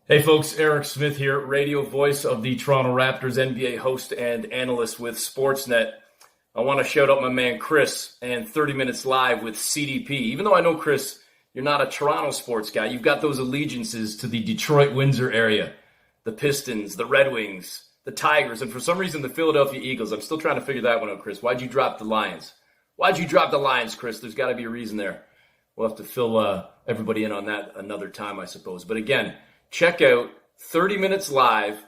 Hey folks, Eric Smith here, radio voice of the Toronto Raptors, NBA host and analyst with Sportsnet. I want to shout out my man Chris and 30 Minutes Live with CDP. Even though I know, Chris, you're not a Toronto sports guy, you've got those allegiances to the Detroit, Windsor area, the Pistons, the Red Wings, the Tigers, and for some reason the Philadelphia Eagles. I'm still trying to figure that one out, Chris. Why'd you drop the Lions? Why'd you drop the Lions, Chris? There's got to be a reason there. We'll have to fill everybody in on that another time, I suppose. But again, check out 30 Minutes Live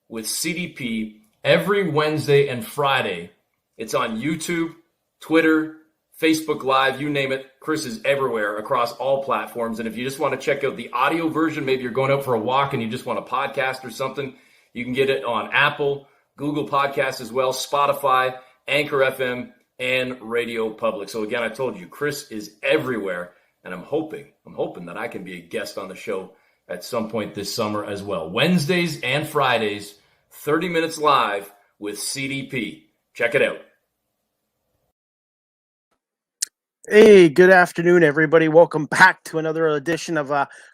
with CDP every Wednesday and Friday. It's on YouTube, Twitter, Facebook Live, you name it. Chris is everywhere across all platforms. And if you just want to check out the audio version, maybe you're going out for a walk and you just want a podcast or something, you can get it on Apple, Google Podcasts as well, Spotify, Anchor FM, and Radio Public. So again, I told you, Chris is everywhere. And I'm hoping that I can be a guest on the show at some point this summer as well. Wednesdays and Fridays, 30 Minutes Live with CDP. Check it out. Hey, good afternoon, everybody. Welcome back to another edition of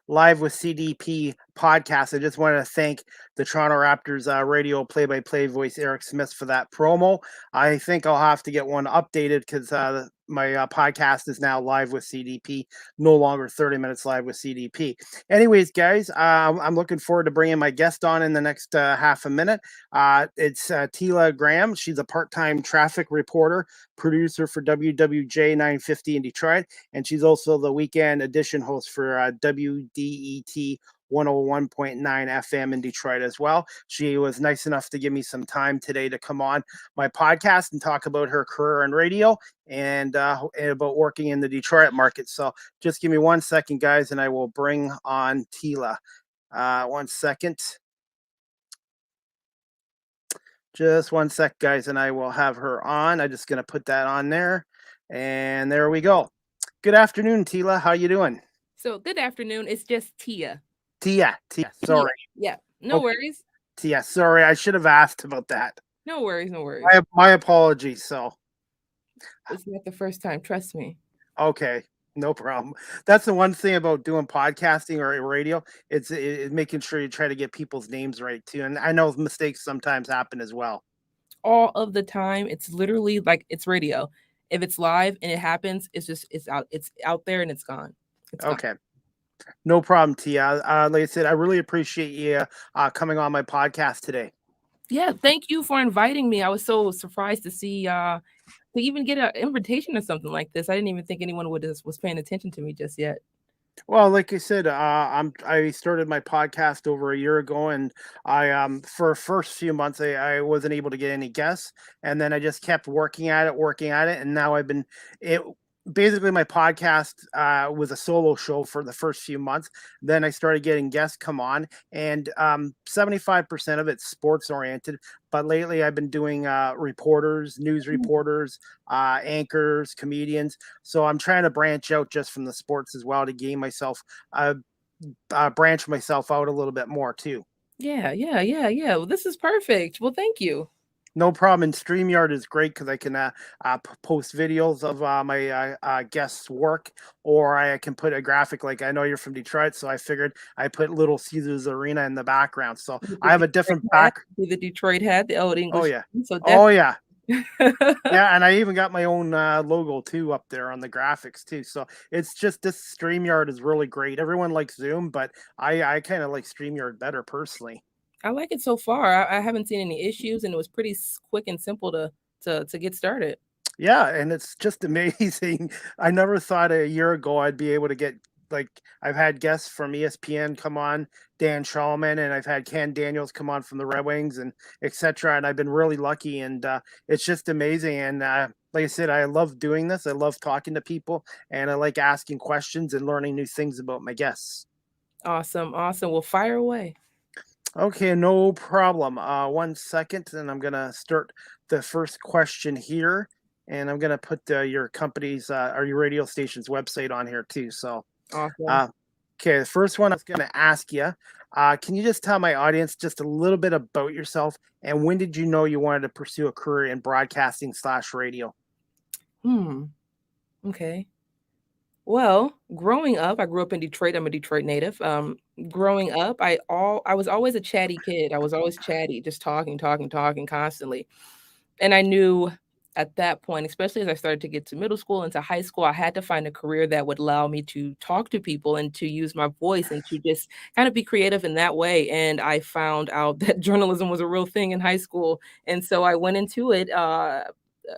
Live with CDP podcast. I just wanted to thank the Toronto Raptors radio play-by-play voice, Eric Smith, for that promo. I think I'll have to get one updated because my podcast is now Live with CDP, no longer 30 Minutes Live with CDP. Anyways, guys, I'm looking forward to bringing my guest on in the next half a minute. It's Tila Graham. She's a part-time traffic reporter, producer for WWJ 950 in Detroit, and she's also the weekend edition host for WDET 101.9 FM in Detroit as well. She was nice enough to give me some time today to come on my podcast and talk about her career in radio and about working in the Detroit market. So just give me 1 second, guys, and I will bring on Tila. 1 second. Just 1 sec, guys, and I will have her on. I'm just going to put that on there. And there we go. Good afternoon, Tila. How you doing? So good afternoon. It's just Tia. Tia. Sorry. Yeah. No worries. Tia. Sorry. I should have asked about that. No worries. My apologies. So it's not the first time. Trust me. Okay. No problem. That's the one thing about doing podcasting or radio. It's making sure you try to get people's names right too. And I know mistakes sometimes happen as well. All of the time. It's literally like it's radio. If it's live and it happens, it's out there and it's gone. Okay. No problem, Tia. Like I said, I really appreciate you coming on my podcast today. Yeah, thank you for inviting me. I was so surprised to see to even get an invitation or something like this. I didn't even think anyone was paying attention to me just yet. Well, like I said, I started my podcast over a year ago, and I for the first few months I wasn't able to get any guests, and then I just kept working at it, and now I've been it. Basically, my podcast was a solo show for the first few months. Then I started getting guests come on, and 75% of it's sports oriented. But lately, I've been doing reporters, news reporters, anchors, comedians. So I'm trying to branch out just from the sports as well to gain myself, branch myself out a little bit more too. Yeah. Well, this is perfect. Well, thank you. No problem. And StreamYard is great because I can post videos of my guests' work, or I can put a graphic. Like I know you're from Detroit, so I figured I put Little Caesars Arena in the background. So I have a different back. The Detroit hat, the old English. Oh yeah. So oh yeah. Yeah, and I even got my own logo too up there on the graphics too. So it's just this StreamYard is really great. Everyone likes Zoom, but I kind of like StreamYard better personally. I like it so far. I haven't seen any issues, and it was pretty quick and simple to get started. Yeah, and it's just amazing. I never thought a year ago I'd be able to get, like, I've had guests from ESPN come on, Dan Shulman, and I've had Ken Daniels come on from the Red Wings and etc. And I've been really lucky, and it's just amazing. And like I said, I love doing this. I love talking to people, and I like asking questions and learning new things about my guests. Awesome. Well, fire away. Okay, no problem. 1 second, and I'm going to start the first question here. And I'm going to put your company's or your radio station's website on here too. So, awesome. Okay, the first one I was going to ask you, can you just tell my audience just a little bit about yourself, and when did you know you wanted to pursue a career in broadcasting / radio? Okay. Well, growing up, I grew up in Detroit. I'm a Detroit native. Growing up, I was always a chatty kid. I was always chatty, just talking, talking, talking constantly. And I knew at that point, especially as I started to get to middle school and to high school, I had to find a career that would allow me to talk to people and to use my voice and to just kind of be creative in that way. And I found out that journalism was a real thing in high school. And so I went into it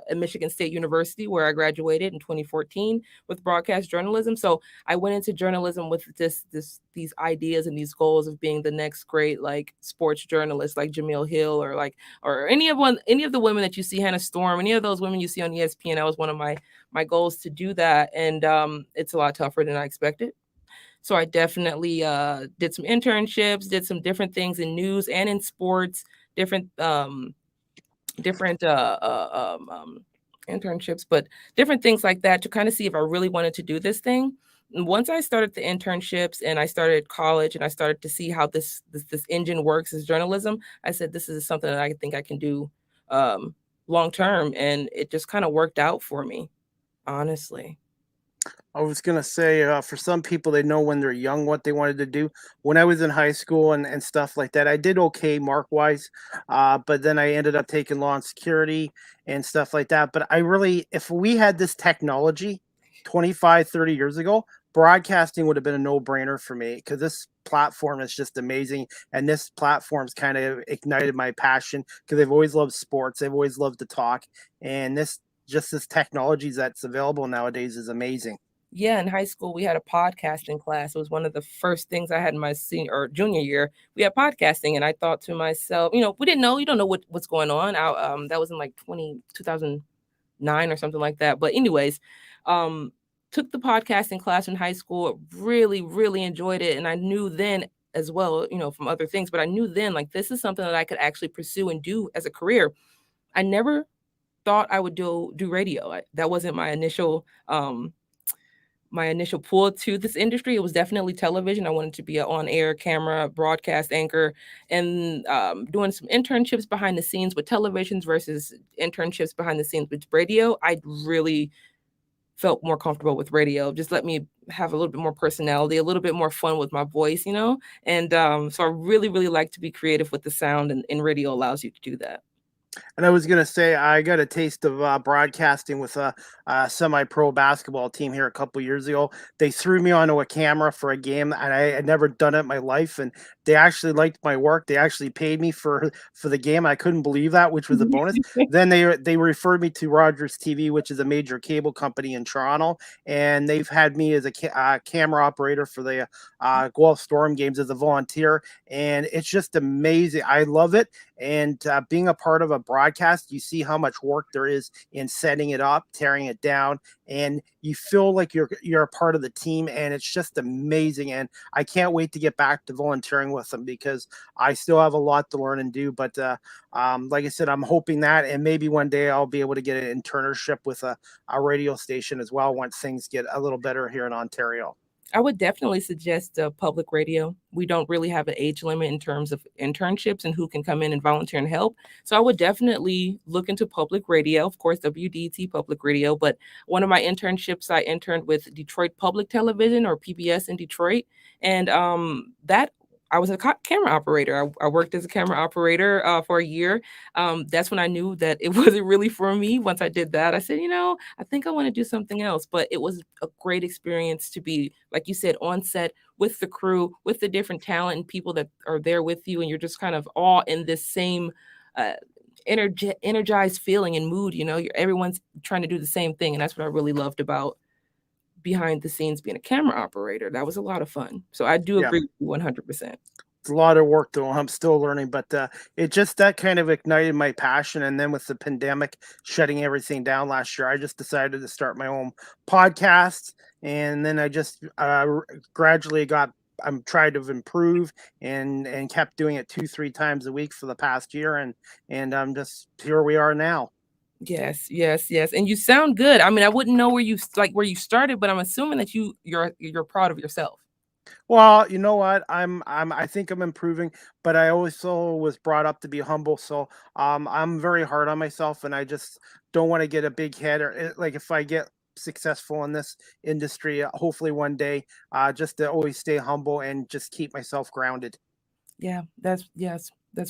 at Michigan State University, where I graduated in 2014 with broadcast journalism. So I went into journalism with these ideas and these goals of being the next great like sports journalist, like Jamil Hill or any of the women that you see, Hannah Storm, any of those women you see on ESPN. That was one of my goals to do that, and it's a lot tougher than I expected. So I definitely did some internships, did some different things in news and in sports, different different internships, but different things like that to kind of see if I really wanted to do this thing. And once I started the internships and I started college and I started to see how this engine works as journalism, I said this is something that I think I can do long term, and it just kind of worked out for me, honestly. I was gonna say, for some people, they know when they're young what they wanted to do. When I was in high school and stuff like that, I did okay mark wise, but then I ended up taking law and security and stuff like that. But I really, if we had this technology 25, 30 years ago, broadcasting would have been a no brainer for me because this platform is just amazing. And this platform's kind of ignited my passion because I've always loved sports. I've always loved to talk. And this technology that's available nowadays is amazing. Yeah, in high school, we had a podcasting class. It was one of the first things I had in my senior or junior year. We had podcasting, and I thought to myself, we didn't know, you don't know what's going on. That was in like 2009 or something like that. But anyways, um, took the podcasting class in high school, really, really enjoyed it. And I knew then as well, from other things, but I knew then like this is something that I could actually pursue and do as a career. I never thought I would do radio. That wasn't my initial pull to this industry. It was definitely television. I wanted to be an on-air camera broadcast anchor, and doing some internships behind the scenes with televisions versus internships behind the scenes with radio. I really felt more comfortable with radio. Just let me have a little bit more personality, a little bit more fun with my voice. And so I really, really like to be creative with the sound, and radio allows you to do that. And I was gonna say I got a taste of broadcasting with a semi-pro basketball team here a couple years ago. They threw me onto a camera for a game, and I had never done it in my life. And they actually liked my work. They actually paid me for the game. I couldn't believe that, which was a bonus. Then they referred me to Rogers TV, which is a major cable company in Toronto, and they've had me as a camera operator for the Guelph Storm games as a volunteer, and it's just amazing. I love it. And being a part of a broadcast, you see how much work there is in setting it up, tearing it down, and you feel like you're a part of the team, and it's just amazing. And I can't wait to get back to volunteering with them because I still have a lot to learn and do. But like I said, I'm hoping that, and maybe one day I'll be able to get an internship with a radio station as well once things get a little better here in Ontario. I would definitely suggest public radio. We don't really have an age limit in terms of internships and who can come in and volunteer and help. So I would definitely look into public radio, of course, WDET public radio. But one of my internships, I interned with Detroit Public Television, or PBS in Detroit. And that I was a camera operator. I worked as a camera operator for a year. That's when I knew that it wasn't really for me. Once I did that, I said, I think I want to do something else. But it was a great experience to be, like you said, on set with the crew, with the different talent and people that are there with you. And you're just kind of all in this same uh, energized feeling and mood. Everyone's trying to do the same thing. And that's what I really loved about behind the scenes being a camera operator. That was a lot of fun. So I do Yeah. agree with you 100%. It's a lot of work though. I'm still learning, but it just that kind of ignited my passion. And then with the pandemic shutting everything down last year, I just decided to start my own podcast. And then I just gradually I'm trying to improve and kept doing it 2-3 times a week for the past year. And I'm just here we are now. Yes, yes, yes. And you sound good. I mean, I wouldn't know where you started, but I'm assuming that you're proud of yourself. Well, you know what? I think I'm improving, but I also was brought up to be humble. So I'm very hard on myself, and I just don't want to get a big head, or like if I get successful in this industry, hopefully one day, just to always stay humble and just keep myself grounded. Yeah, that's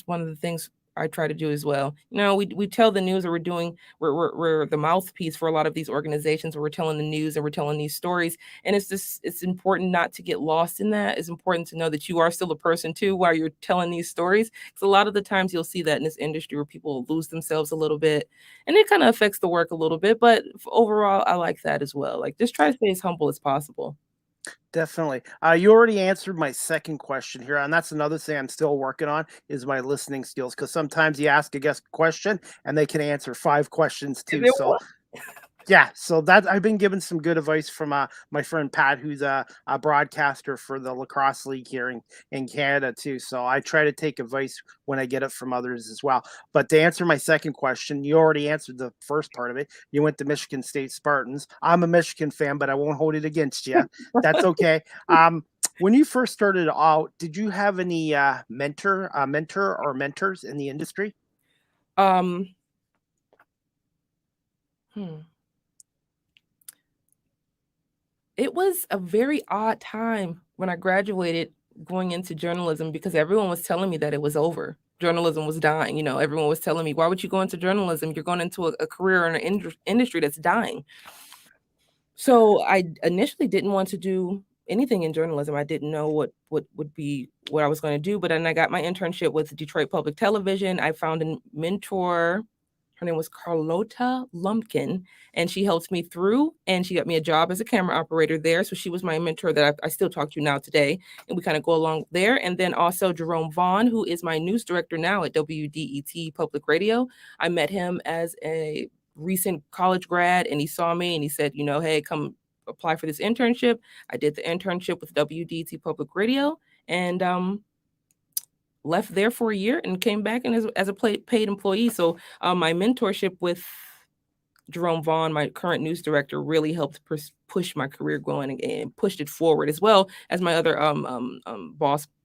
one of the things I try to do as well. We tell the news, or we're the mouthpiece for a lot of these organizations, where we're telling the news and we're telling these stories. And it's important not to get lost in that. It's important to know that you are still a person too while you're telling these stories. Because a lot of the times you'll see that in this industry where people lose themselves a little bit, and it kind of affects the work a little bit. But overall, I like that as well. Like, just try to stay as humble as possible. Definitely. You already answered my second question here, and that's another thing I'm still working on is my listening skills. Because sometimes you ask a guest a question and they can answer 5 questions Is too. it So yeah, so that I've been given some good advice from my friend Pat, who's a broadcaster for the lacrosse league here in Canada too. So I try to take advice when I get it from others as well. But to answer my second question, you already answered the first part of it. You went to Michigan State Spartans. I'm a Michigan fan, but I won't hold it against you. That's okay. When you first started out, did you have any mentor or mentors in the industry? Um, hmm. It was a very odd time when I graduated going into journalism, because everyone was telling me that it was over. Journalism was dying. Everyone was telling me, why would you go into journalism? You're going into a career in an industry that's dying. So I initially didn't want to do anything in journalism. I didn't know what would be what I was going to do. But then I got my internship with Detroit Public Television. I found a mentor. Her name was Carlota Lumpkin, and she helped me through, and she got me a job as a camera operator there. So she was my mentor that I still talk to now today, and we kind of go along there. And then also Jerome Vaughn, who is my news director now at WDET Public Radio. I met him as a recent college grad, and he saw me and he said, hey, come apply for this internship. I did the internship with WDET Public Radio, and left there for a year and came back and as a paid employee. So my mentorship with Jerome Vaughn, my current news director, really helped push my career going and pushed it forward, as well as my other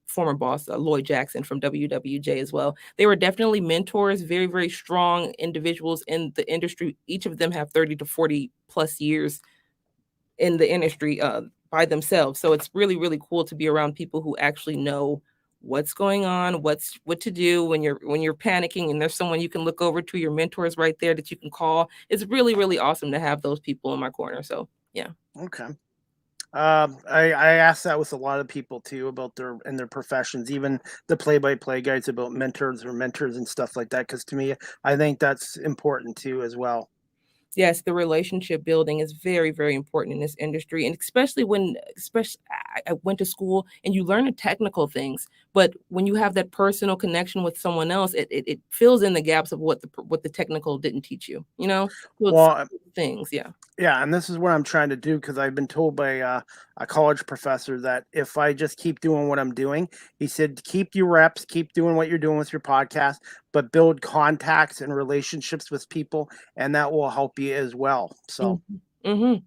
former boss, Lloyd Jackson from WWJ as well. They were definitely mentors, very, very strong individuals in the industry. Each of them have 30 to 40 plus years in the industry by themselves. So it's really, really cool to be around people who actually know what's going on, what to do when you're panicking, and there's someone you can look over to, your mentors right there that you can call. It's really, really awesome to have those people in my corner. So yeah. Okay. I asked that with a lot of people too about their professions, even the play-by-play guys, about mentors and stuff like that. Because to me, I think that's important too as well. Yes, the relationship building is very, very important in this industry, and especially I went to school and you learn the technical things, but when you have that personal connection with someone else, it fills in the gaps of what the technical didn't teach you. So Well, things, yeah. Yeah, and this is what I'm trying to do because I've been told by a college professor that if I just keep doing what I'm doing, he said, keep your reps, keep doing what you're doing with your podcast, but build contacts and relationships with people, and that will help you as well. So, And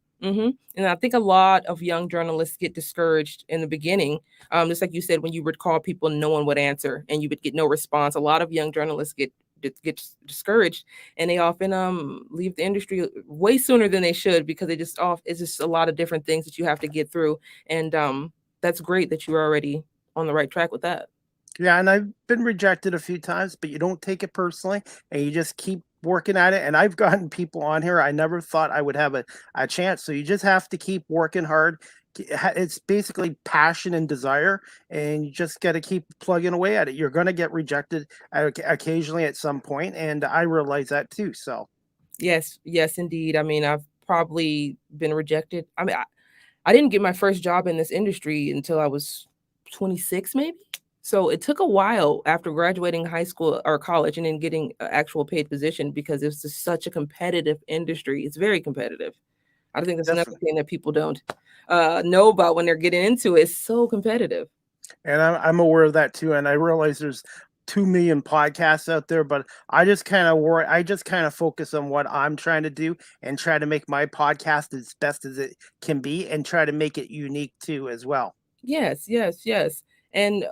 I think a lot of young journalists get discouraged in the beginning. Just like you said, when you would call people, no one would answer, and you would get no response. A lot of young journalists get discouraged, and they often leave the industry way sooner than they should, because it's just a lot of different things that you have to get through. And that's great that you're already on the right track with that. yeah, and I've been rejected a few times, but you don't take it personally and you just keep working at it. And I've gotten people on here I never thought I would have a chance. So you just have to keep working hard. It's basically passion and desire, and you just got to keep plugging away at it. You're going to get rejected occasionally at some point, and I realize that too. So, yes, indeed. I mean, I've probably been rejected. I mean, I didn't get my first job in this industry until I was 26, maybe. So it took a while after graduating high school or college and then getting an actual paid position, because it's just such a competitive industry. It's very competitive. I think that's another definitely. thing that people don't know about when they're getting into it. It's so competitive. And I'm aware of that too. And I realize there's 2 million podcasts out there, but I just kind of worry. I just kind of focus on what I'm trying to do and try to make my podcast as best as it can be and try to make it unique too as well. Yes. And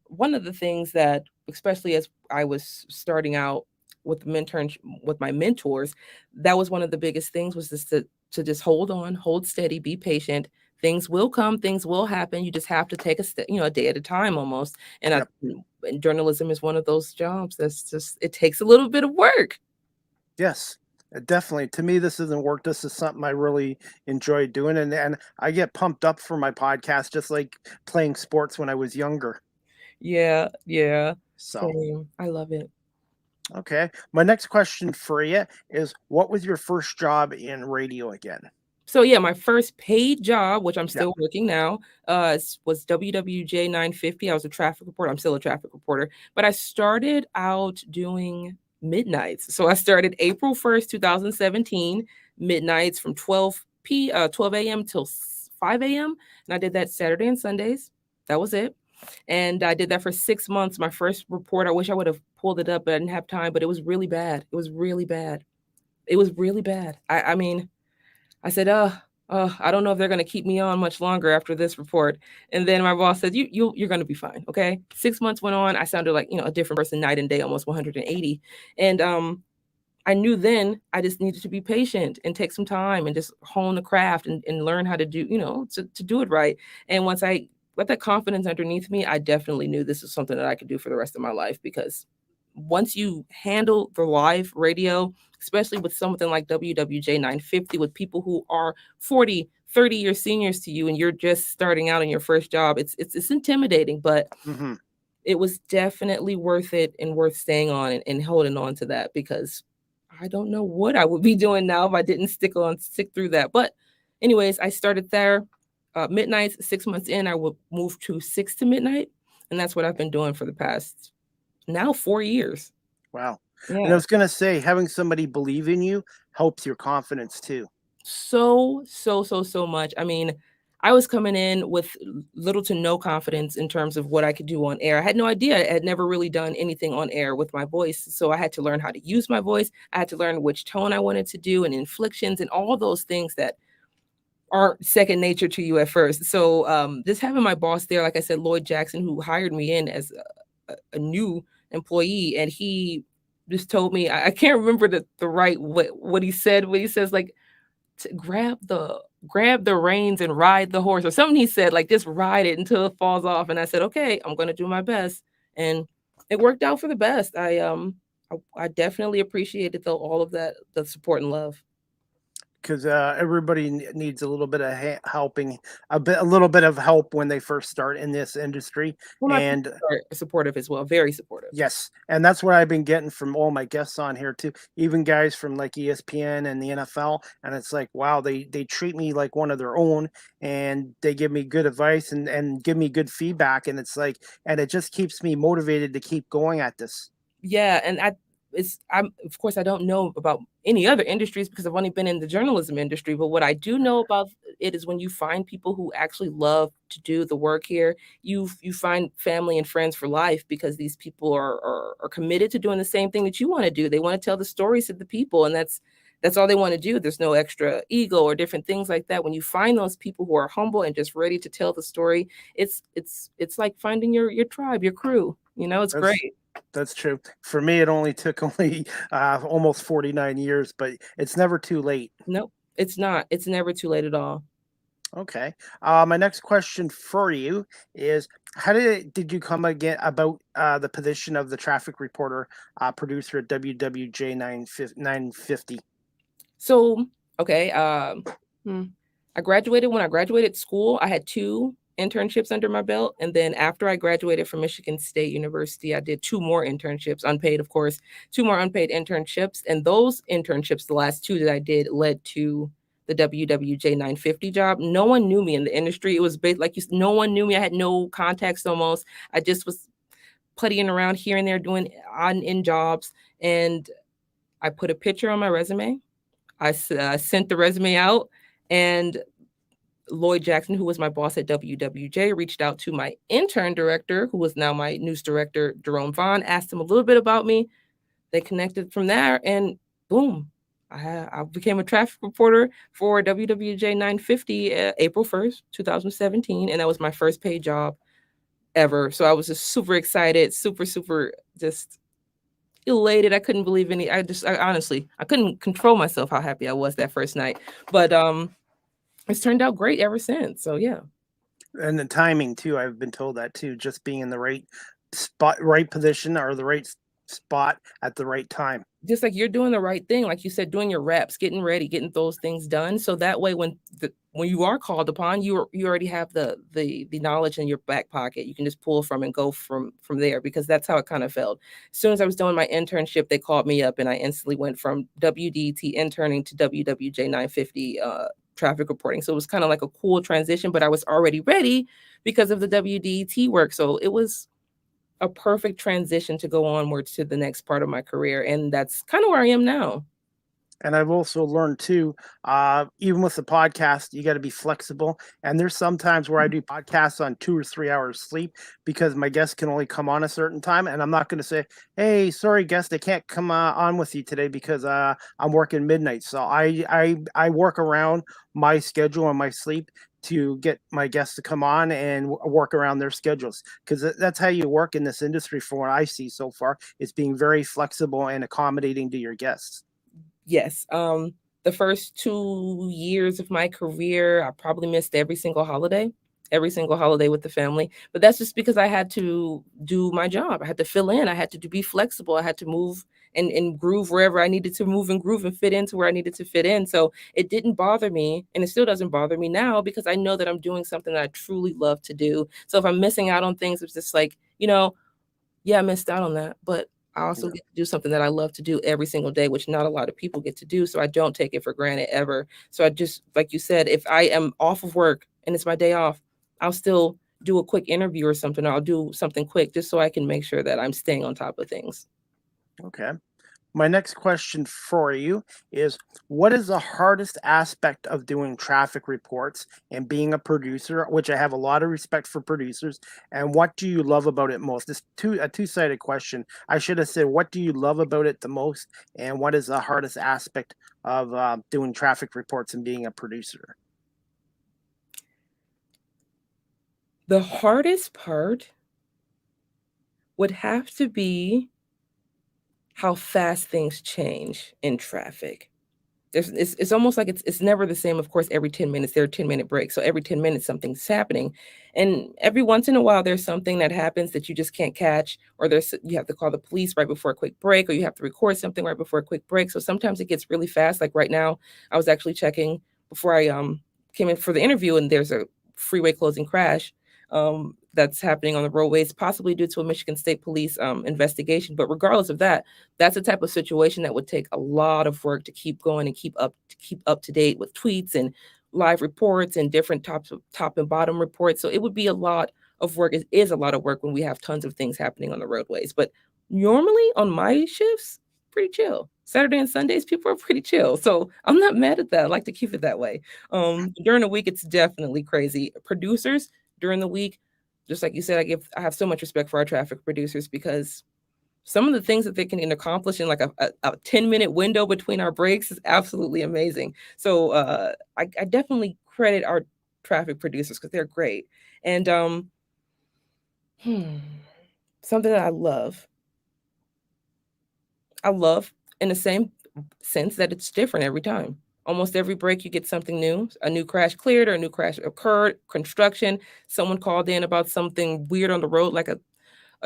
one of the things that, especially as I was starting out with my mentors, that was one of the biggest things, was just to just hold on, hold steady, be patient. Things will come, things will happen. You just have to take a day at a time almost. And and journalism is one of those jobs that's just, it takes a little bit of work. Yes, definitely. To me, this isn't work. This is something I really enjoy doing. And I get pumped up for my podcast, just like playing sports when I was younger. Yeah. So, Same. I love it. okay. My next question for you is, what was your first job in radio again? So yeah, my first paid job, which I'm Yeah. still working now, was WWJ 950. I was a traffic reporter. I'm still a traffic reporter, but I started out doing midnights. So I started April 1st, 2017, midnights from 12 a.m. till 5 a.m. And I did that Saturday and Sundays. That was it. And I did that for 6 months. My first report, I wish I would have pulled it up, but I didn't have time, but it was really bad. It was really bad. It was really bad. I mean, I said, I don't know if they're going to keep me on much longer after this report. And then my boss said, you're going to be fine. Okay. 6 months went on. I sounded like, a different person night and day, almost 180. And I knew then I just needed to be patient and take some time and just hone the craft and learn how to do, to do it right. And once I got that confidence underneath me, I definitely knew this is something that I could do for the rest of my life, because once you handle the live radio, especially with something like WWJ 950, with people who are 40, 30 year seniors to you, and you're just starting out in your first job, it's intimidating, but it was definitely worth it and worth staying on and holding on to that, because I don't know what I would be doing now if I didn't stick through that. But anyways, I started there, midnights. 6 months in, I would move to 6 to midnight. And that's what I've been doing for the past now 4 years. Wow. Yeah. And I was going to say, having somebody believe in you helps your confidence too. So much. I mean, I was coming in with little to no confidence in terms of what I could do on air. I had no idea. I had never really done anything on air with my voice. So I had to learn how to use my voice. I had to learn which tone I wanted to do and inflections and all those things that aren't second nature to you at first. So just having my boss there, like I said, Lloyd Jackson, who hired me in as a new employee, and he just told me, I can't remember the right what he said, but he says, like, to grab the reins and ride the horse, or something. He said, like, just ride it until it falls off. And I said, okay, I'm gonna do my best. And it worked out for the best. I definitely appreciated all of that, the support and love. Because everybody needs a little bit of helping, a little bit of help when they first start in this industry. Well, and are supportive as well, very supportive. Yes, and that's what I've been getting from all my guests on here too, even guys from like ESPN and the NFL. And it's like, wow, they treat me like one of their own, and they give me good advice and give me good feedback, and it's like, and it just keeps me motivated to keep going at this. Yeah, and I'm of course I don't know about any other industries because I've only been in the journalism industry, but what I do know about it is when you find people who actually love to do the work here, you find family and friends for life, because these people are committed to doing the same thing that you want to do. They want to tell the stories to the people, and that's all they want to do. There's no extra ego or different things like that. When you find those people who are humble and just ready to tell the story, it's like finding your tribe, your crew. It's great. That's true. For me, it only took almost 49 years, but it's never too late. Nope, it's not. It's never too late at all. Okay. My next question for you is, how did you come again about the position of the traffic reporter producer at WWJ 950? So, okay. I graduated. When I graduated school, I had 2 internships under my belt. And then after I graduated from Michigan State University, I did 2 more internships, unpaid, of course, 2 more unpaid internships. And those internships, the last 2 that I did, led to the WWJ 950 job. No one knew me in the industry. It was like no one knew me. I had no contacts almost. I just was puttying around here and there doing on-in jobs. And I put a picture on my resume. I sent the resume out, and Lloyd Jackson, who was my boss at WWJ, reached out to my intern director, who was now my news director, Jerome Vaughn, asked him a little bit about me. They connected from there, and boom, I became a traffic reporter for WWJ 950 April 1st, 2017, and that was my first paid job ever. So I was just super excited, super just elated. I couldn't believe I honestly, I couldn't control myself how happy I was that first night. But it's turned out great ever since. So yeah. And the timing too. I've been told that too. Just being in the right spot, right position, or the right spot at the right time. Just like you're doing the right thing, like you said, doing your reps, getting ready, getting those things done. So that way, when you are called upon, you already have the knowledge in your back pocket. You can just pull from and go from there, because that's how it kind of felt. As soon as I was doing my internship, they called me up, and I instantly went from WDET interning to WWJ 950 traffic reporting. So it was kind of like a cool transition, but I was already ready because of the WDET work. So it was a perfect transition to go onward to the next part of my career. And that's kind of where I am now. And I've also learned too, even with the podcast, you got to be flexible. And there's sometimes where I do podcasts on 2 or 3 hours sleep because my guests can only come on a certain time. And I'm not going to say, hey, sorry, guest, I can't come on with you today because I'm working midnight. So I work around my schedule and my sleep to get my guests to come on and work around their schedules, because that's how you work in this industry. From what I see so far, it's being very flexible and accommodating to your guests. Yes. The first 2 years of my career, I probably missed every single holiday with the family. But that's just because I had to do my job. I had to fill in. I had to be flexible. I had to move and groove wherever I needed to move and groove and fit into where I needed to fit in. So it didn't bother me, and it still doesn't bother me now, because I know that I'm doing something that I truly love to do. So if I'm missing out on things, it's just like, yeah, I missed out on that, but I also get to do something that I love to do every single day, which not a lot of people get to do. So I don't take it for granted ever. So I just, like you said, if I am off of work and it's my day off, I'll still do a quick interview or something. Or I'll do something quick just so I can make sure that I'm staying on top of things. Okay. My next question for you is, what is the hardest aspect of doing traffic reports and being a producer, which I have a lot of respect for producers, and what do you love about it most? This a two-sided question. I should have said, what do you love about it the most, and what is the hardest aspect of doing traffic reports and being a producer? The hardest part would have to be how fast things change in traffic. It's almost like it's never the same. Of course, every 10 minutes, there are 10-minute breaks. So every 10 minutes, something's happening. And every once in a while, there's something that happens that you just can't catch, or you have to call the police right before a quick break, or you have to record something right before a quick break. So sometimes it gets really fast. Like right now, I was actually checking before I came in for the interview, and there's a freeway closing crash that's happening on the roadways, possibly due to a Michigan State Police investigation. But regardless of that, that's the type of situation that would take a lot of work to keep going and keep up to date with tweets and live reports and different top and bottom reports. So it would be a lot of work. It is a lot of work when we have tons of things happening on the roadways. But normally on my shifts, pretty chill. Saturday and Sundays, people are pretty chill. So I'm not mad at that. I like to keep it that way. During the week, it's definitely crazy. Producers during the week, just like you said, I have so much respect for our traffic producers, because some of the things that they can accomplish in like a 10-minute window between our breaks is absolutely amazing. So I definitely credit our traffic producers, because they're great. And something that I love in the same sense that it's different every time. Almost every break you get something new, a new crash cleared or a new crash occurred, construction, someone called in about something weird on the road, like a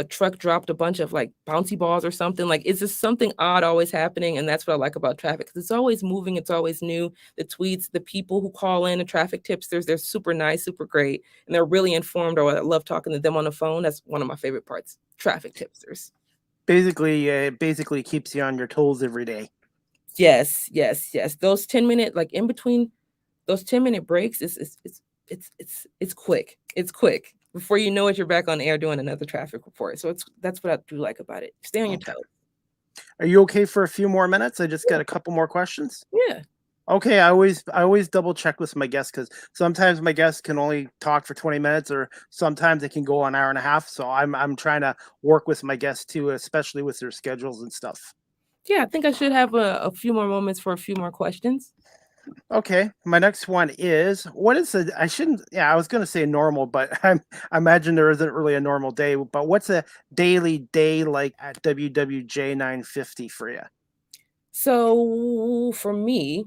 truck dropped a bunch of like bouncy balls or something. Like, it's just something odd always happening. And that's what I like about traffic, because it's always moving. It's always new. The tweets, the people who call in, the traffic tipsters, they're super nice, super great. And they're really informed. Or I love talking to them on the phone. That's one of my favorite parts. Traffic tipsters. Basically, it basically keeps you on your toes every day. Yes. Those 10-minute, like in between those 10-minute breaks, it's quick. It's quick. Before you know it, you're back on air doing another traffic report. So that's what I do like about it. Stay on your toes. Are you okay for a few more minutes? I just got a couple more questions. Yeah. Okay, I always double check with my guests, because sometimes my guests can only talk for 20 minutes, or sometimes it can go an hour and a half. So I'm trying to work with my guests too, especially with their schedules and stuff. Yeah, I think I should have a few more moments for a few more questions. Okay, my next one is what is the I shouldn't yeah, I was gonna say normal, but I imagine there isn't really a normal day, but what's a daily day like at WWJ 950 for you? So for me,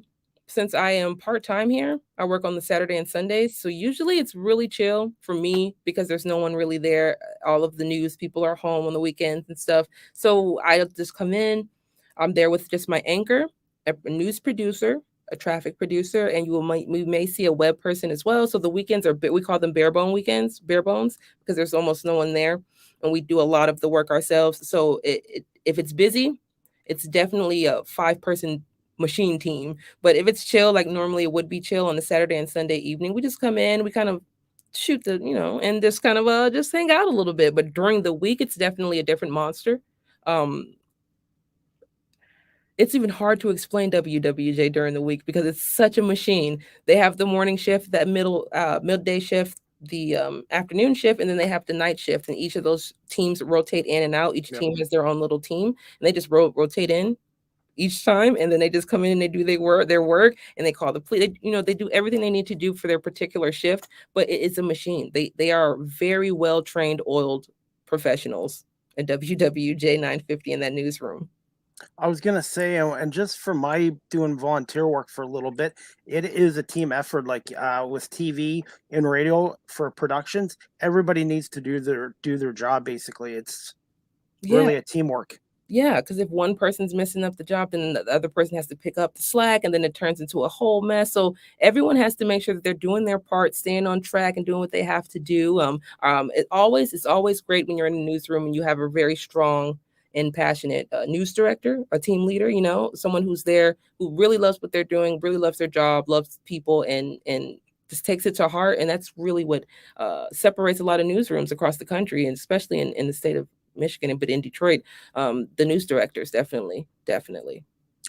since I am part-time here, I work on the Saturday and Sundays. So usually it's really chill for me because there's no one really there. All of the news people are home on the weekends and stuff. So I just come in. I'm there with just my anchor, a news producer, a traffic producer, and we may see a web person as well. So the weekends are we call them bare bone weekends, bare bones, because there's almost no one there, and we do a lot of the work ourselves. So if it's busy, it's definitely a 5-person machine team. But if it's chill, like normally it would be chill on the Saturday and Sunday evening, we just come in, we kind of shoot and just kind of just hang out a little bit. But during the week, it's definitely a different monster. Um, it's even hard to explain WWJ during the week because it's such a machine. They have the morning shift, that midday shift, the afternoon shift, and then they have the night shift. And each of those teams rotate in and out. Each Yep. team has their own little team, and they just rotate in each time, and then they just come in and they do their work, and they call the police. They do everything they need to do for their particular shift. But it is a machine. They are very well trained, oiled professionals at WWJ 950 in that newsroom. I was gonna say, and just for my doing volunteer work for a little bit, it is a team effort. Like with TV and radio for productions, everybody needs to do their job. Basically, it's Yeah. really a teamwork. Yeah, because if one person's messing up the job, then the other person has to pick up the slack, and then it turns into a whole mess. So everyone has to make sure that they're doing their part, staying on track, and doing what they have to do. It's always great when you're in a newsroom and you have a very strong and passionate news director, a team leader. Someone who's there who really loves what they're doing, really loves their job, loves people, and just takes it to heart. And that's really what separates a lot of newsrooms across the country, and especially in the state of Michigan, but in Detroit, the news directors, definitely.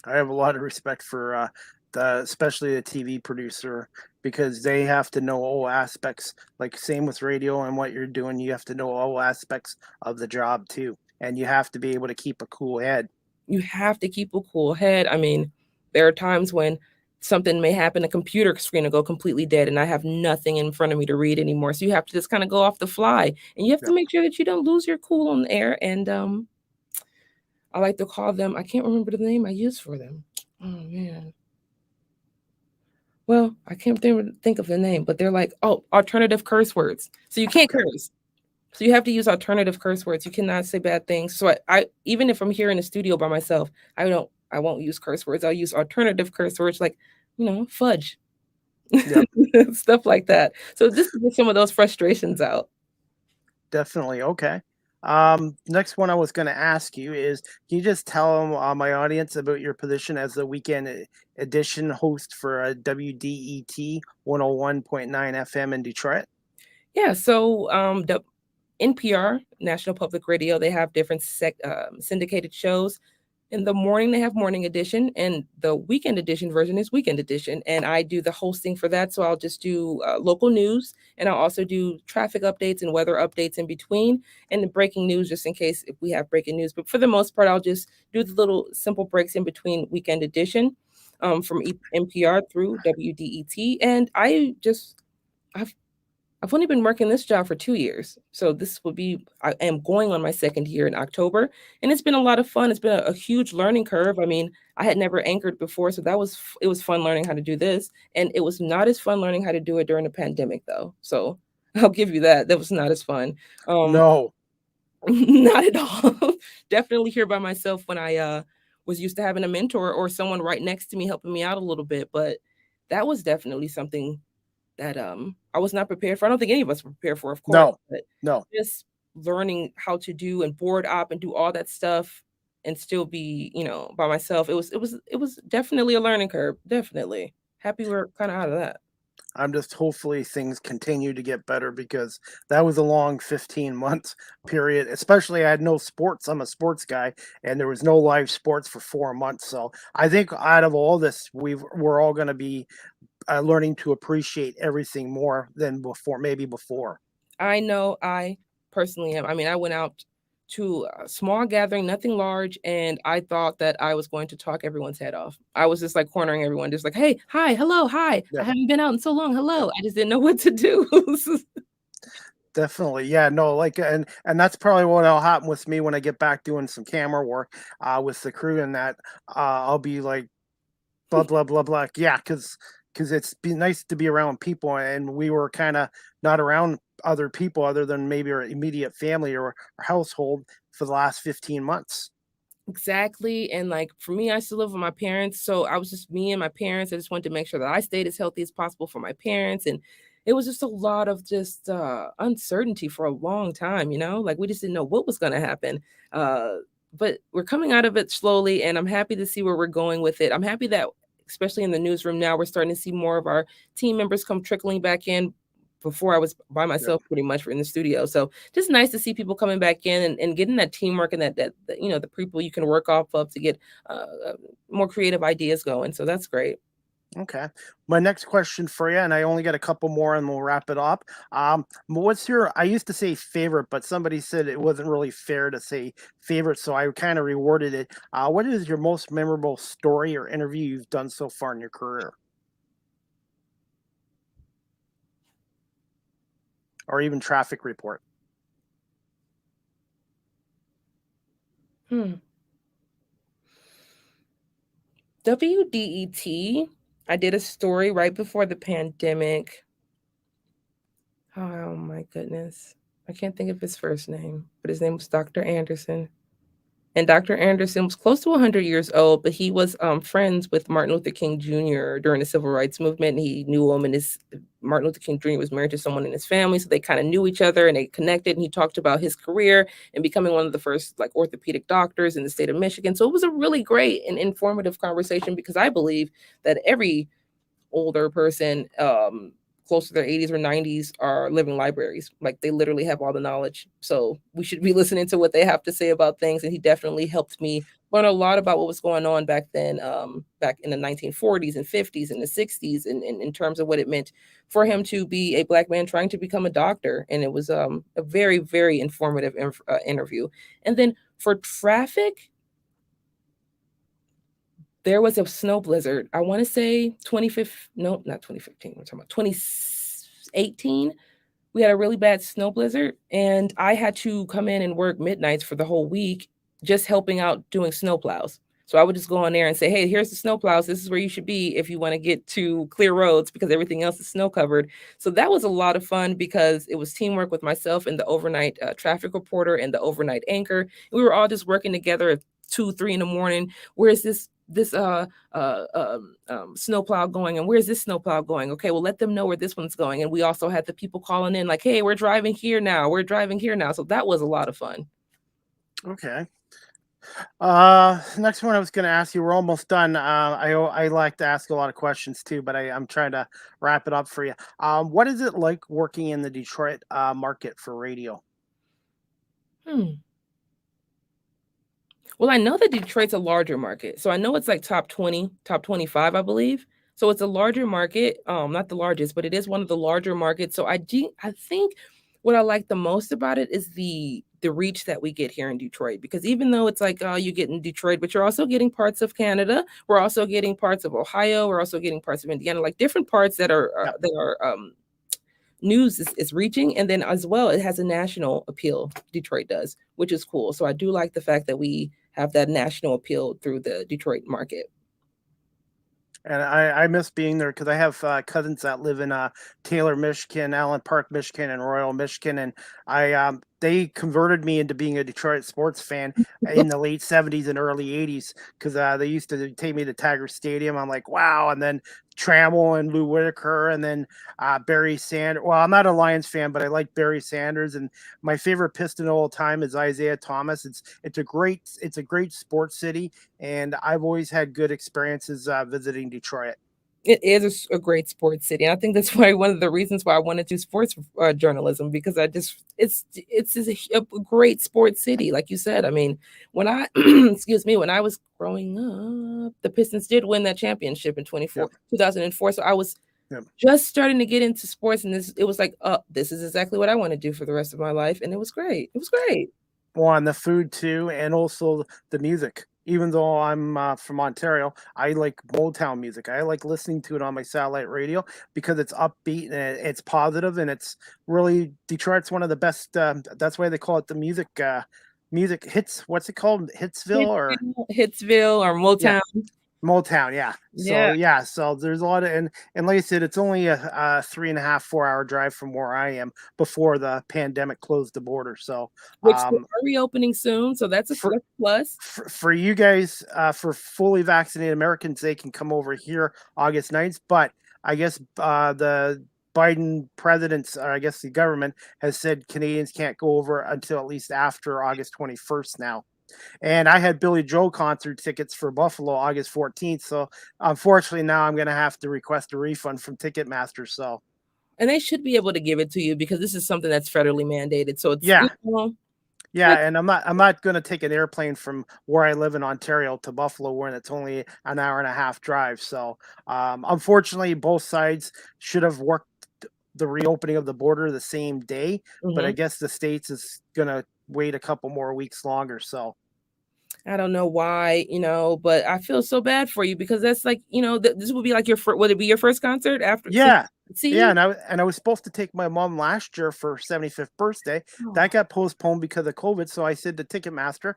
I have a lot of respect for especially the TV producer because they have to know all aspects. Like same with radio and what you're doing, you have to know all aspects of the job too, and you have to be able to keep a cool head. You have to keep a cool head. I mean, there are times when something may happen, a computer screen will go completely dead, and I have nothing in front of me to read anymore. So you have to just kind of go off the fly, and you have to Yep. make sure that you don't lose your cool on the air. And I like to call them. I can't remember the name I use for them. Oh man. Well, I can't think of the name, but they're like, oh, alternative curse words. So you can't curse. So you have to use alternative curse words. You cannot say bad things. So I even if I'm here in the studio by myself, I won't use curse words. I'll use alternative curse words like, fudge. Yep. Stuff like that. So just to get some of those frustrations out. Definitely. Okay. Next one I was going to ask you is, can you just tell my audience about your position as the weekend edition host for WDET 101.9 FM in Detroit? Yeah. So the NPR, National Public Radio, they have different syndicated shows. In the morning, they have morning edition, and the weekend edition version is weekend edition. And I do the hosting for that. So I'll just do local news, and I'll also do traffic updates and weather updates in between, and the breaking news just in case if we have breaking news. But for the most part, I'll just do the little simple breaks in between weekend edition from NPR through WDET. And I've I've only been working this job for 2 years. So I am going on my second year in October, and it's been a lot of fun. It's been a huge learning curve. I mean, I had never anchored before, so it was fun learning how to do this. And it was not as fun learning how to do it during the pandemic though. So I'll give you that. That was not as fun. No. Not at all. Definitely here by myself when I was used to having a mentor or someone right next to me helping me out a little bit. But that was definitely something that I was not prepared for. I don't think any of us were prepared for, of course, but No. just learning how to do and board op and do all that stuff and still be, by myself. It was definitely a learning curve. Definitely. Happy we're kind of out of that. I'm just hopefully things continue to get better because that was a long 15 months period. Especially I had no sports. I'm a sports guy, and there was no live sports for 4 months. So I think out of all this, we're all going to be learning to appreciate everything more than before, maybe before. I know I personally am. I mean, I went out to a small gathering, nothing large, and I thought that I was going to talk everyone's head off. I was just like cornering everyone, just like, hey, hi, hello, hi. Yeah. I haven't been out in so long. Hello. I just didn't know what to do. Definitely. Yeah, no, like and that's probably what'll happen with me when I get back doing some camera work with the crew and that I'll be like blah blah blah blah. Yeah, because it's be nice to be around people and we were kind of not around other people other than maybe our immediate family or our household for the last 15 months. Exactly. And like for me, I still live with my parents. So I was just me and my parents. I just wanted to make sure that I stayed as healthy as possible for my parents. And it was just a lot of just uncertainty for a long time, like we just didn't know what was going to happen. Uh, but we're coming out of it slowly, and I'm happy to see where we're going with it. I'm happy that, especially in the newsroom now, we're starting to see more of our team members come trickling back in. Before I was by Yep. myself pretty much in the studio. So just nice to see people coming back in and getting that teamwork and that the people you can work off of to get more creative ideas going. So that's great. Okay. My next question for you, and I only got a couple more and we'll wrap it up. What's your, I used to say favorite, but somebody said it wasn't really fair to say favorite, so I kind of reworded it. What is your most memorable story or interview you've done so far in your career? Or even traffic report? Hmm. WDET. I did a story right before the pandemic. Oh my goodness. I can't think of his first name, but his name was Dr. Anderson. And Dr. Anderson was close to 100 years old, but he was friends with Martin Luther King Jr. during the Civil Rights Movement. And he knew him, and Martin Luther King Jr. was married to someone in his family, so they kind of knew each other and they connected. And he talked about his career and becoming one of the first like orthopedic doctors in the state of Michigan. So it was a really great and informative conversation because I believe that every older person close to their 80s or 90s are living libraries. Like they literally have all the knowledge. So we should be listening to what they have to say about things. And he definitely helped me learn a lot about what was going on back then, back in the 1940s and 50s and the 60s, and in terms of what it meant for him to be a Black man trying to become a doctor. And it was a very, very informative interview. And then for traffic, there was a snow blizzard. I want to say 2015, no, not 2015. We're talking about 2018. We had a really bad snow blizzard, and I had to come in and work midnights for the whole week, just helping out doing snow plows. So I would just go on there and say, hey, here's the snow plows. This is where you should be if you want to get to clear roads because everything else is snow covered. So that was a lot of fun because it was teamwork with myself and the overnight traffic reporter and the overnight anchor. We were all just working together at 2, 3 in the morning. Where is this snowplow going, and where's this snowplow going? Okay, well, let them know where this one's going. And we also had the people calling in like, hey, we're driving here now. So that was a lot of fun. Okay. Next one I was going to ask you, we're almost done. I like to ask a lot of questions too, but I'm trying to wrap it up for you. What is it like working in the Detroit market for radio? Well, I know that Detroit's a larger market. So I know it's like top 20, top 25, I believe. So it's a larger market, not the largest, but it is one of the larger markets. So I think what I like the most about it is the reach that we get here in Detroit, because even though it's like, you get in Detroit, but you're also getting parts of Canada. We're also getting parts of Ohio. We're also getting parts of Indiana, like different parts that are news is reaching. And then as well, it has a national appeal, Detroit does, which is cool. So I do like the fact that we have that national appeal through the Detroit market. And I miss being there because I have cousins that live in Taylor, Michigan, Allen Park, Michigan, and Royal, Michigan, and they converted me into being a Detroit sports fan in the late '70s and early '80s because they used to take me to Tiger Stadium. I'm like, wow, and then Trammell and Lou Whitaker, and then Barry Sanders. Well, I'm not a Lions fan, but I like Barry Sanders, and my favorite Piston of all time is Isaiah Thomas. It's a great sports city, and I've always had good experiences visiting Detroit. It is a great sports city. And I think that's why one of the reasons why I wanted to do sports journalism, because it's a great sports city. Like you said, I mean, when I, excuse me, when I was growing up, the Pistons did win that championship in 2004. So I was just starting to get into sports, and it was like, this is exactly what I want to do for the rest of my life. And it was great. It was great. on the food too, and also the music. Even though I'm from Ontario, I like Motown music. I like listening to it on my satellite radio because it's upbeat and it's positive, and it's really Detroit's one of the best. That's why they call it the music hits. What's it called? Hitsville or Hitsville or yeah. Motown. Motown, yeah. Yeah. So there's a lot of and like I said, it's only a 3.5, 4 hour drive from where I am before the pandemic closed the border. So Which are reopening soon, so that's a plus. For you guys, for fully vaccinated Americans, they can come over here August 9th, but I guess the Biden president's, I guess the government has said Canadians can't go over until at least after August 21st now. And I had Billy Joel concert tickets for Buffalo August 14th. So unfortunately now I'm going to have to request a refund from Ticketmaster. So. And they should be able to give it to you because this is something that's federally mandated. So it's, yeah. Yeah, and I'm not going to take an airplane from where I live in Ontario to Buffalo, where it's only an hour and a half drive. So unfortunately, both sides should have worked the reopening of the border the same day. But I guess the States is going to wait a couple more weeks longer. So I don't know why, but I feel so bad for you because that's like, this would be like would it be your first concert after? Yeah. See? Yeah, and I was supposed to take my mom last year for her 75th birthday. Oh. That got postponed because of COVID. So I said to Ticketmaster,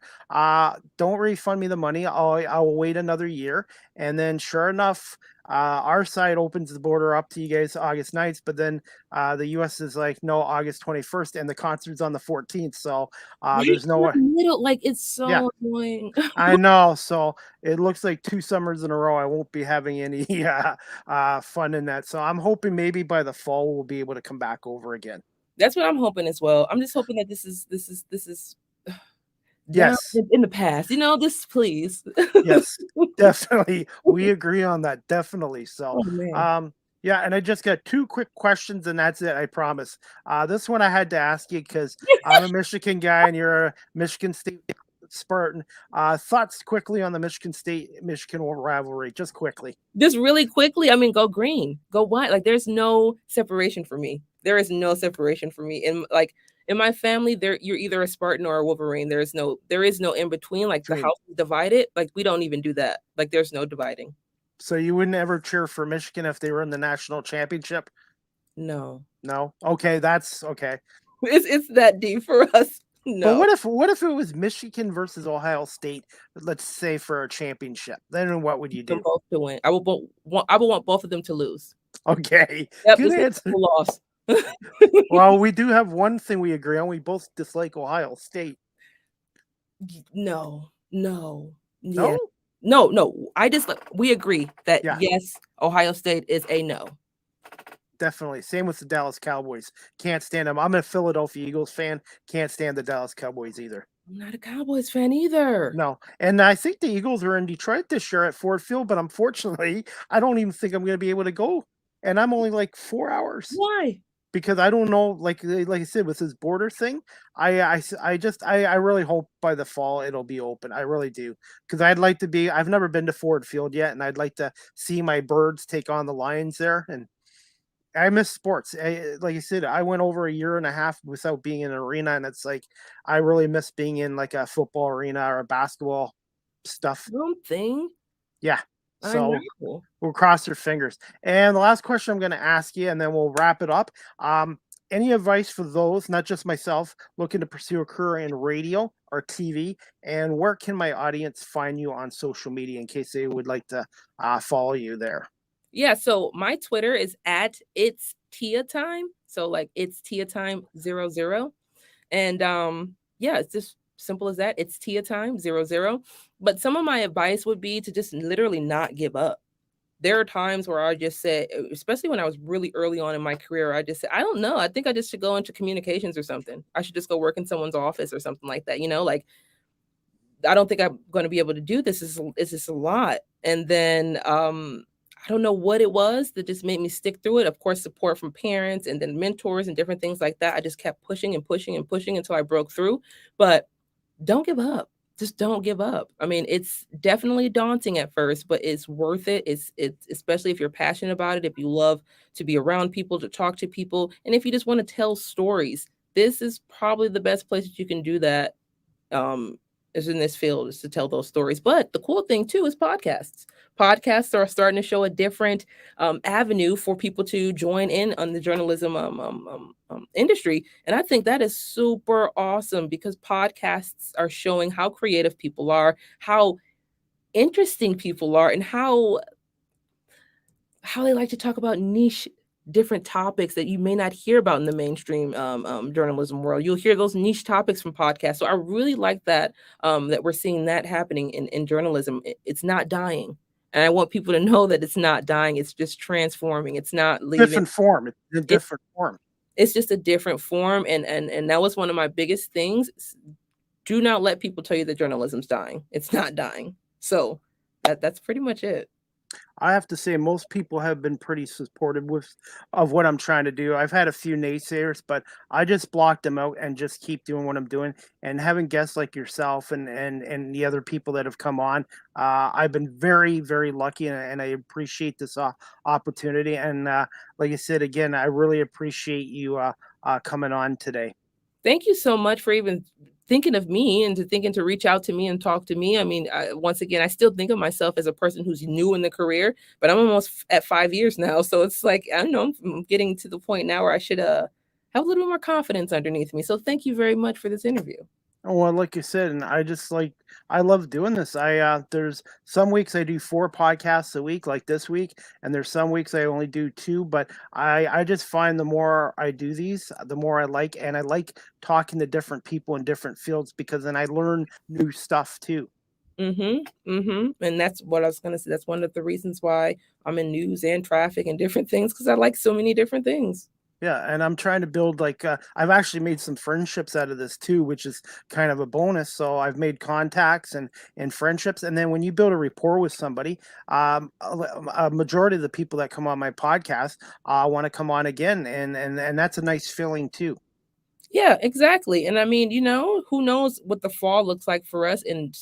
don't refund me the money. I'll wait another year. And then sure enough, our side opens the border up to you guys August 9th, but then the US is like, no, August 21st, and the concert's on the 14th. So there's no middle, like it's so annoying. I know. So it looks like 2 summers in a row I won't be having any fun in that. So I'm hoping maybe by the fall we'll be able to come back over again. That's what I'm hoping as well. I'm just hoping that this is yes in the past, this please. Yes, definitely. We agree on that. Definitely. So yeah, and I just got 2 quick questions and that's it, I promise. This one I had to ask you because I'm a Michigan guy and you're a Michigan State Spartan. Thoughts quickly on the Michigan rivalry, just quickly. Just really quickly, I mean, go green, go white. Like there's no separation for me. There is no separation for me. And like in my family, you're either a Spartan or a Wolverine. There is no in between. Like the house is divided. Like we don't even do that. Like there's no dividing. So you wouldn't ever cheer for Michigan if they were in the national championship? No. Okay, that's okay. It's that deep for us. No. But what if it was Michigan versus Ohio State, let's say for a championship? Then what would you do? Both to win. I would want both of them to lose. Okay. Yep, good answer. Loss. Well, we do have one thing we agree on. We both dislike Ohio State. No. Yeah. No. We agree that yes, Ohio State is a no. Definitely. Same with the Dallas Cowboys. Can't stand them. I'm a Philadelphia Eagles fan. Can't stand the Dallas Cowboys either. I'm not a Cowboys fan either. No. And I think the Eagles are in Detroit this year at Ford Field, but unfortunately, I don't even think I'm going to be able to go. And I'm only like 4 hours. Why? Because I don't know, like I said, with this border thing, I really hope by the fall it'll be open. I really do. Because I've never been to Ford Field yet, and I'd like to see my Birds take on the Lions there. And I miss sports. Like I said, I went over a year and a half without being in an arena, and it's like I really miss being in like a football arena or a basketball stuff. Something. Yeah. So we'll cross your fingers. And the last question I'm going to ask you, and then we'll wrap it up. Any advice for those, not just myself, looking to pursue a career in radio or TV? And where can my audience find you on social media in case they would like to follow you there? Yeah, so my Twitter is at it's Tia Time. So like it's Tia Time 00. And yeah, it's just simple as that. It's Tia Time 00. But some of my advice would be to just literally not give up. There are times where I just said, especially when I was really early on in my career, I just said, I don't know. I think I just should go into communications or something. I should just go work in someone's office or something like that. Like I don't think I'm going to be able to do this. It's just a lot. And then I don't know what it was that just made me stick through it. Of course, support from parents and then mentors and different things like that. I just kept pushing and pushing and pushing until I broke through. But don't give up. Just don't give up. I mean, it's definitely daunting at first, but it's worth it. It's especially if you're passionate about it, if you love to be around people, to talk to people, and if you just want to tell stories. This is probably the best place that you can do that is in this field, is to tell those stories. But the cool thing too is podcasts. Podcasts are starting to show a different avenue for people to join in on the journalism industry, and I think that is super awesome because podcasts are showing how creative people are, how interesting people are, and how they like to talk about niche different topics that you may not hear about in the mainstream journalism world. You'll hear those niche topics from podcasts. So I really like that that we're seeing that happening in journalism. It's not dying. And I want people to know that it's not dying. It's just transforming. It's not leaving. Different form. It's a different form. It's just a different form. And that was one of my biggest things. Do not let people tell you that journalism's dying. It's not dying. So that's pretty much it. I have to say most people have been pretty supportive of what I'm trying to do. I've had a few naysayers, but I just blocked them out and just keep doing what I'm doing. And having guests like yourself and the other people that have come on, I've been very, very lucky, and I appreciate this opportunity. And like I said, again, I really appreciate you coming on today. Thank you so much for even thinking of me and thinking to reach out to me and talk to me. I mean, once again, I still think of myself as a person who's new in the career, but I'm almost at 5 years now. So it's like, I don't know, I'm getting to the point now where I should have a little more confidence underneath me. So thank you very much for this interview. Oh, well, like you said, and I love doing this. There's some weeks I do 4 podcasts a week, like this week, and there's some weeks I only do 2. But I just find the more I do these, the more I like, and I like talking to different people in different fields because then I learn new stuff too. And that's what I was gonna say. That's one of the reasons why I'm in news and traffic and different things, because I like so many different things. Yeah, and I'm trying to build I've actually made some friendships out of this too, which is kind of a bonus. So I've made contacts and friendships, and then when you build a rapport with somebody, a majority of the people that come on my podcast want to come on again, and that's a nice feeling too. Yeah, exactly. And I mean, who knows what the fall looks like for us, and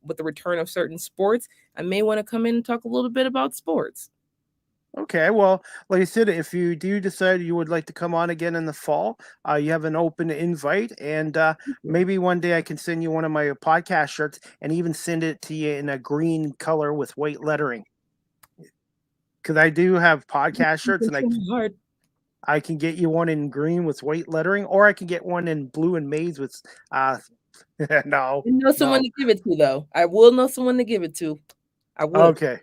with the return of certain sports, I may want to come in and talk a little bit about sports. Okay, well, like I said, if you do decide you would like to come on again in the fall, you have an open invite, and maybe one day I can send you one of my podcast shirts and even send it to you in a green color with white lettering. Because I do have podcast shirts, and I can get you one in green with white lettering, or I can get one in blue and maize with no. I know someone to give it to, though. I will know someone to give it to. I will. Okay.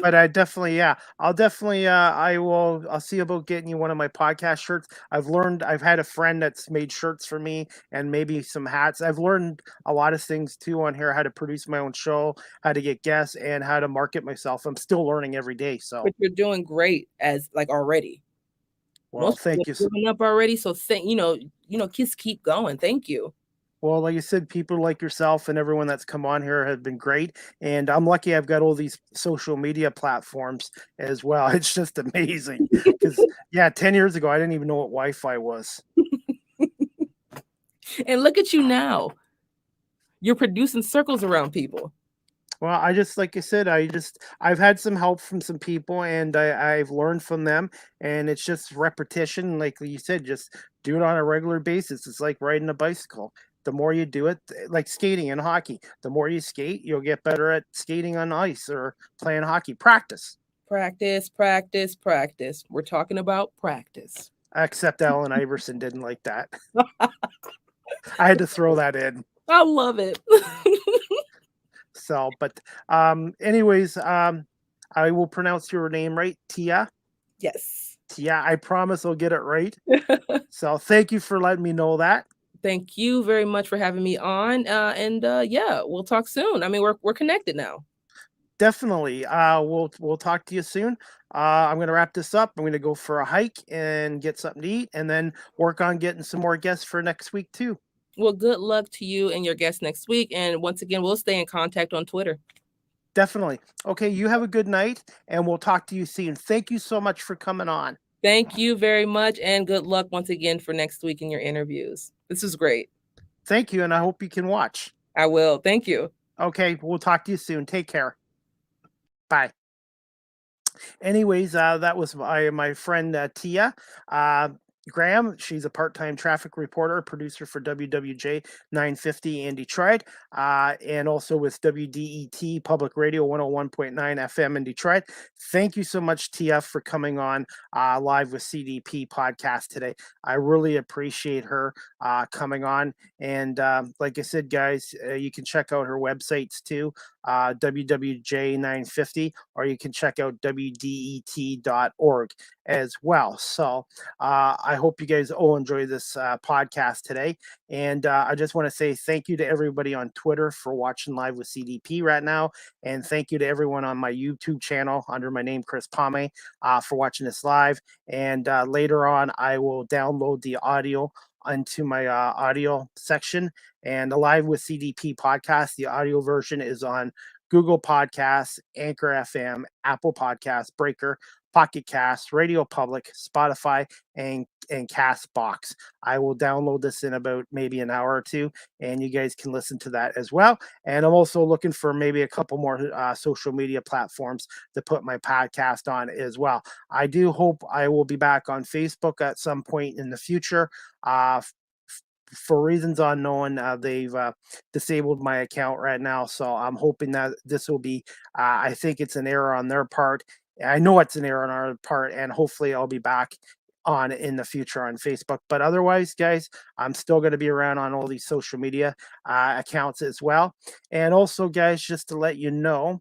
But I definitely, I'll definitely, I'll see about getting you one of my podcast shirts. I've had a friend that's made shirts for me and maybe some hats. I've learned a lot of things too on here, how to produce my own show, how to get guests, and how to market myself. I'm still learning every day. So, but you're doing great already. Well, thank you. Giving up already. So kids keep going. Thank you. Well, like you said, people like yourself and everyone that's come on here have been great. And I'm lucky I've got all these social media platforms as well. It's just amazing. Because, 10 years ago, I didn't even know what Wi-Fi was. And look at you now. You're producing circles around people. Well, like I said, I've had some help from some people, and I've learned from them. And it's just repetition. Like you said, just do it on a regular basis. It's like riding a bicycle. The more you do it, like skating and hockey, the more you skate, you'll get better at skating on ice or playing hockey. Practice. Practice, practice, practice. We're talking about practice. Except Allen Iverson didn't like that. I had to throw that in. I love it. So, but anyways, I will pronounce your name right. Tia? Yes. Tia, I promise I'll get it right. So thank you for letting me know that. Thank you very much for having me on. We'll talk soon. I mean, we're connected now. Definitely. We'll talk to you soon. I'm going to wrap this up. I'm going to go for a hike and get something to eat, and then work on getting some more guests for next week too. Well, good luck to you and your guests next week. And once again, we'll stay in contact on Twitter. Definitely. Okay, you have a good night, and we'll talk to you soon. Thank you so much for coming on. Thank you very much, and good luck once again for next week in your interviews. This is great. Thank you, and I hope you can watch. I will. Thank you. Okay, we'll talk to you soon. Take care. Bye. Anyways, that was my friend Tia. Graham. She's a part-time traffic reporter, producer for WWJ 950 in Detroit, and also with WDET Public Radio 101.9 FM in Detroit. Thank you so much, TF, for coming on live with CDP podcast today. I really appreciate her coming on. And like I said, guys, you can check out her websites too, WWJ 950, or you can check out WDET.org as well. So I hope you guys all enjoy this podcast today. And I just want to say thank you to everybody on Twitter for watching live with CDP right now. And thank you to everyone on my YouTube channel under my name, Chris Pame, for watching this live. And later on, I will download the audio into my audio section. And the Live with CDP podcast, the audio version is on Google Podcasts, Anchor FM, Apple Podcasts, Breaker, Pocket Cast, Radio Public, Spotify, and Castbox. I will download this in about maybe an hour or two, and you guys can listen to that as well. And I'm also looking for maybe a couple more social media platforms to put my podcast on as well. I do hope I will be back on Facebook at some point in the future. For reasons unknown, they've disabled my account right now. So I'm hoping that this will be, I think it's an error on their part. I know it's an error on our part, and hopefully I'll be back on in the future on Facebook. But otherwise, guys, I'm still going to be around on all these social media accounts as well. And also, guys, just to let you know,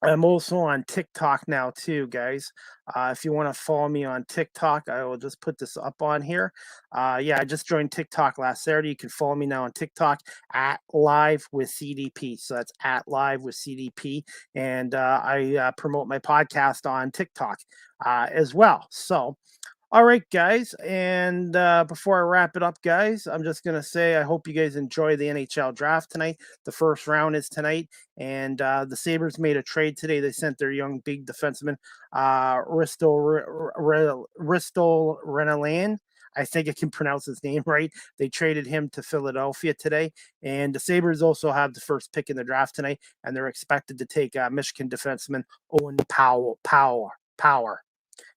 I'm also on TikTok now too, guys. If you want to follow me on TikTok, I will just put this up on here. Yeah, I just joined TikTok last Saturday. You can follow me now on TikTok at Live with CDP. So that's at Live with CDP. And I promote my podcast on TikTok as well. So, all right, guys. And before I wrap it up, guys, I'm just going to say I hope you guys enjoy the NHL draft tonight. The first round is tonight. And the Sabres made a trade today. They sent their young big defenseman, Ristel Renalan. I think I can pronounce his name right. They traded him to Philadelphia today. And the Sabres also have the first pick in the draft tonight. And they're expected to take Michigan defenseman Owen Power.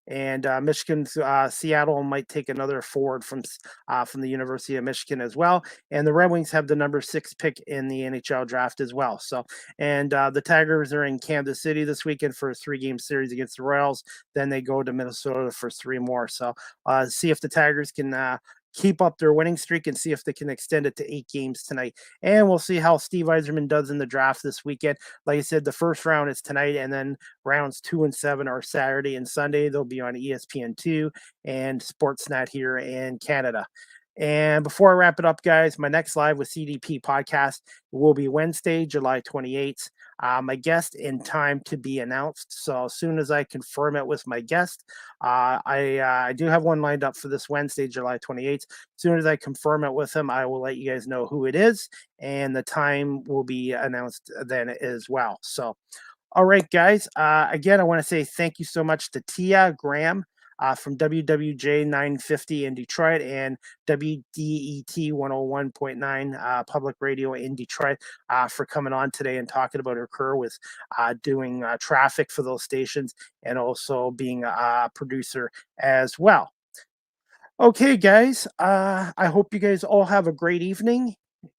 And Michigan, Seattle might take another forward from the University of Michigan as well. And the Red Wings have the number 6 pick in the NHL draft as well. So, and the Tigers are in Kansas City this weekend for a 3-game series against the Royals. Then they go to Minnesota for 3 more. So, see if the Tigers can keep up their winning streak and see if they can extend it to 8 games tonight. And we'll see how Steve Yzerman does in the draft this weekend. Like I said, the first round is tonight, and then rounds 2 and 7 are Saturday and Sunday. They'll be on ESPN2 and Sportsnet here in Canada. And before I wrap it up, guys, my next Live with CDP podcast will be Wednesday, July 28th. My guest in time to be announced. So as soon as I confirm it with my guest, I do have one lined up for this Wednesday, July 28th. As soon as I confirm it with him, I will let you guys know who it is, and the time will be announced then as well. So, all right, guys. Again, I want to say thank you so much to Tia Graham from WWJ 950 in Detroit and WDET 101.9 Public Radio in Detroit for coming on today and talking about her career with doing traffic for those stations and also being a producer as well. Okay, guys, I hope you guys all have a great evening.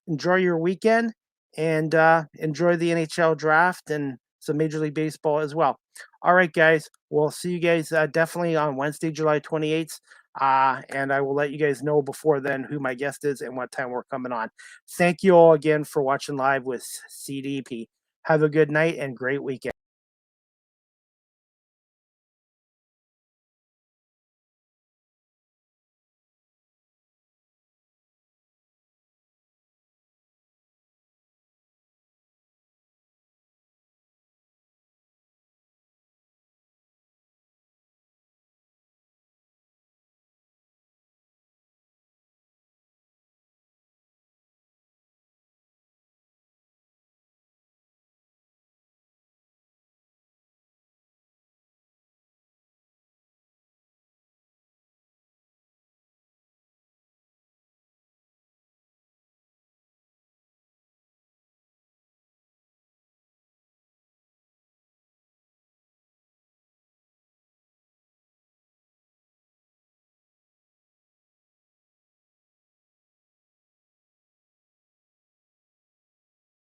Enjoy your weekend and enjoy the NHL draft and some Major League Baseball as well. All right, guys. We'll see you guys definitely on Wednesday, July 28th. And I will let you guys know before then who my guest is and what time we're coming on. Thank you all again for watching live with CDP. Have a good night and great weekend.